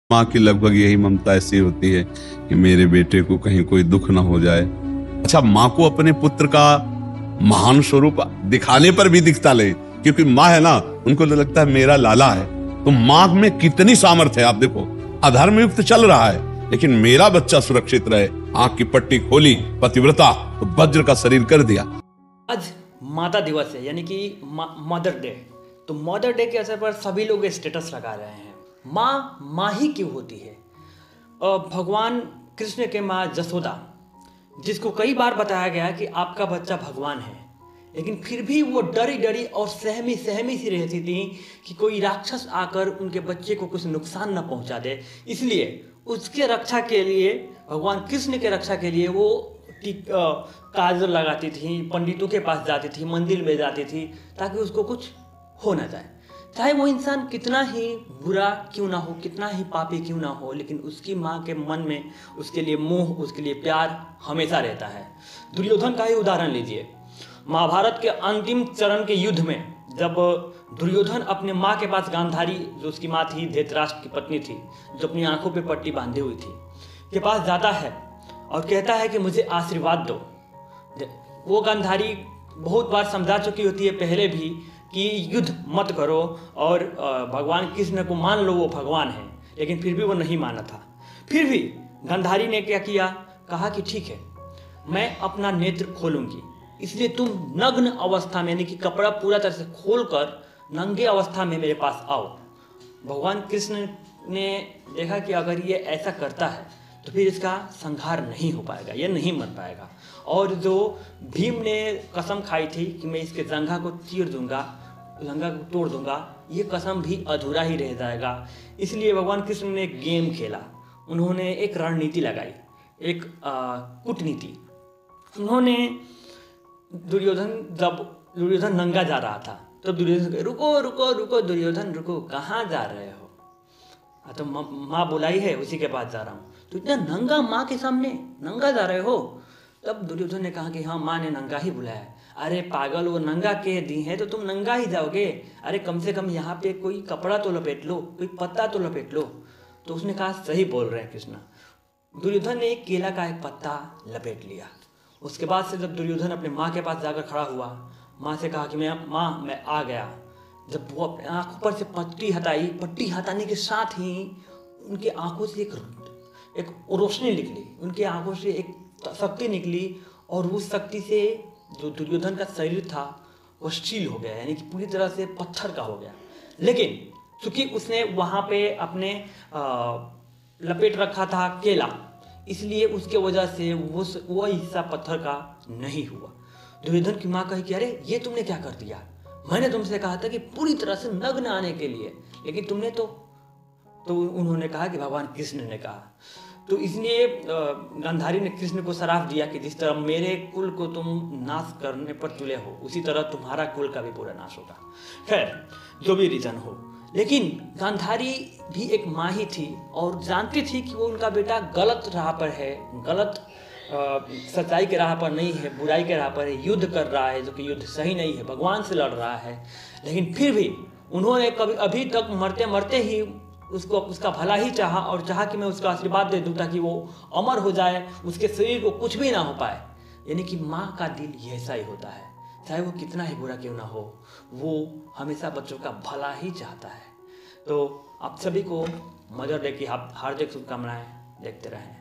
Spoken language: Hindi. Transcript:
माँ की लगभग यही ममता ऐसी होती है कि मेरे बेटे को कहीं कोई दुख ना हो जाए। अच्छा, माँ को अपने पुत्र का महान स्वरूप दिखाने पर भी दिखता ले, क्योंकि माँ है ना, उनको तो लगता है मेरा लाला है। तो माँ में कितनी सामर्थ्य है, आप देखो, अधर्म युक्त चल रहा है लेकिन मेरा बच्चा सुरक्षित रहे। आंख की पट्टी खोली पतिव्रता, तो वज्र का शरीर कर दिया। आज माता दिवस है, यानी कि मदर डे। तो मदर डे के अवसर पर सभी लोग स्टेटस लगा रहे हैं। माँ ही क्यों होती है? भगवान कृष्ण के माँ जसोदा, जिसको कई बार बताया गया कि आपका बच्चा भगवान है, लेकिन फिर भी वो डरी डरी और सहमी सहमी सी रहती थी कि कोई राक्षस आकर उनके बच्चे को कुछ नुकसान न पहुंचा दे। इसलिए उसके रक्षा के लिए, भगवान कृष्ण के रक्षा के लिए वो काजल लगाती थी, पंडितों के पास जाती थी, मंदिर में जाती थी, ताकि उसको कुछ हो ना जाए। चाहे वो इंसान कितना ही बुरा क्यों ना हो, कितना ही पापी क्यों ना हो, लेकिन उसकी माँ के मन में उसके लिए मोह, उसके लिए प्यार हमेशा रहता है। दुर्योधन का ही उदाहरण लीजिए। महाभारत के अंतिम चरण के युद्ध में जब दुर्योधन अपने माँ के पास, गांधारी जो उसकी माँ थी, धृतराष्ट्र की पत्नी थी, जो अपनी आंखों पे पट्टी बांधी हुई थी, के पास जाता है और कहता है कि मुझे आशीर्वाद दो। वो गांधारी बहुत बार समझा चुकी होती है पहले भी कि युद्ध मत करो और भगवान कृष्ण को मान लो, वो भगवान है, लेकिन फिर भी वो नहीं माना था। फिर भी गांधारी ने क्या किया, कहा कि ठीक है, मैं अपना नेत्र खोलूंगी, इसलिए तुम नग्न अवस्था में, यानी कि कपड़ा पूरा तरह से खोलकर नंगे अवस्था में मेरे पास आओ। भगवान कृष्ण ने देखा कि अगर ये ऐसा करता है तो फिर इसका संहार नहीं हो पाएगा, ये नहीं मर पाएगा। और जो भीम ने कसम खाई थी कि मैं इसके जंघा को चीर दूंगा, जंघा को तोड़ दूंगा, ये कसम भी अधूरा ही रह जाएगा। इसलिए भगवान कृष्ण ने एक गेम खेला, उन्होंने एक रणनीति लगाई, एक कूटनीति। उन्होंने जब दुर्योधन नंगा जा रहा था, तब दुर्योधन रुको रुको रुको, दुर्योधन रुको, कहाँ जा रहे हो? तो माँ बुलाई है, उसी के पास जा रहा हूँ। तो इतना नंगा, माँ के सामने नंगा जा रहे हो? तब दुर्योधन ने कहा कि हाँ, माँ ने नंगा ही बुलाया। अरे पागल, वो नंगा कह दी है तो तुम नंगा ही जाओगे? अरे कम से कम यहाँ पे कोई कपड़ा तो लपेट लो, कोई पत्ता तो लपेट लो। तो उसने कहा सही बोल रहे हैं कृष्ण। दुर्योधन ने एक केला का एक पत्ता लपेट लिया। उसके बाद से जब दुर्योधन अपने माँ के पास जाकर खड़ा हुआ, माँ से कहा कि मैं आ गया। जब वो अपने आंखों पर से पट्टी हटाई, पट्टी हटाने के साथ ही उनकी आंखों से एक रोशनी निकली, उनकी आंखों से एक शक्ति निकली, और उस शक्ति से जो दुर्योधन का शरीर था वो स्टील हो गया, यानी कि पूरी तरह से पत्थर का हो गया। लेकिन चूंकि उसने वहाँ पे अपने लपेट रखा था केला, इसलिए उसके वजह से वो हिस्सा पत्थर का नहीं हुआ। दुर्योधन की माँ कही कि अरे ये तुमने क्या कर दिया? मैंने तुमसे कहा था कि पूरी तरह से नग्न आने के लिए, लेकिन तुमने तो उन्होंने कहा कि भगवान कृष्ण ने कहा। तो इसलिए गांधारी ने कृष्ण को श्राप दिया कि जिस तरह मेरे कुल को तुम नाश करने पर तुले हो, उसी तरह तुम्हारा कुल का भी पूरा नाश होगा। खैर, जो भी रीजन हो, लेकिन गांधारी भी एक माँ ही थी और जानती थी कि वो उनका बेटा गलत राह पर है, गलत सच्चाई के राह पर नहीं है, बुराई के राह पर है, युद्ध कर रहा है जो कि युद्ध सही नहीं है, भगवान से लड़ रहा है। लेकिन फिर भी उन्होंने कभी अभी तक मरते मरते ही उसको, उसका भला ही चाहा, और चाहा कि मैं उसका आशीर्वाद दे दूँ ताकि वो अमर हो जाए, उसके शरीर को कुछ भी ना हो पाए। यानी कि माँ का दिल ऐसा ही होता है, चाहे वो कितना ही बुरा क्यों ना हो, वो हमेशा बच्चों का भला ही चाहता है। तो आप सभी को मदर डे की हार्दिक शुभकामनाएं। देखते रहें।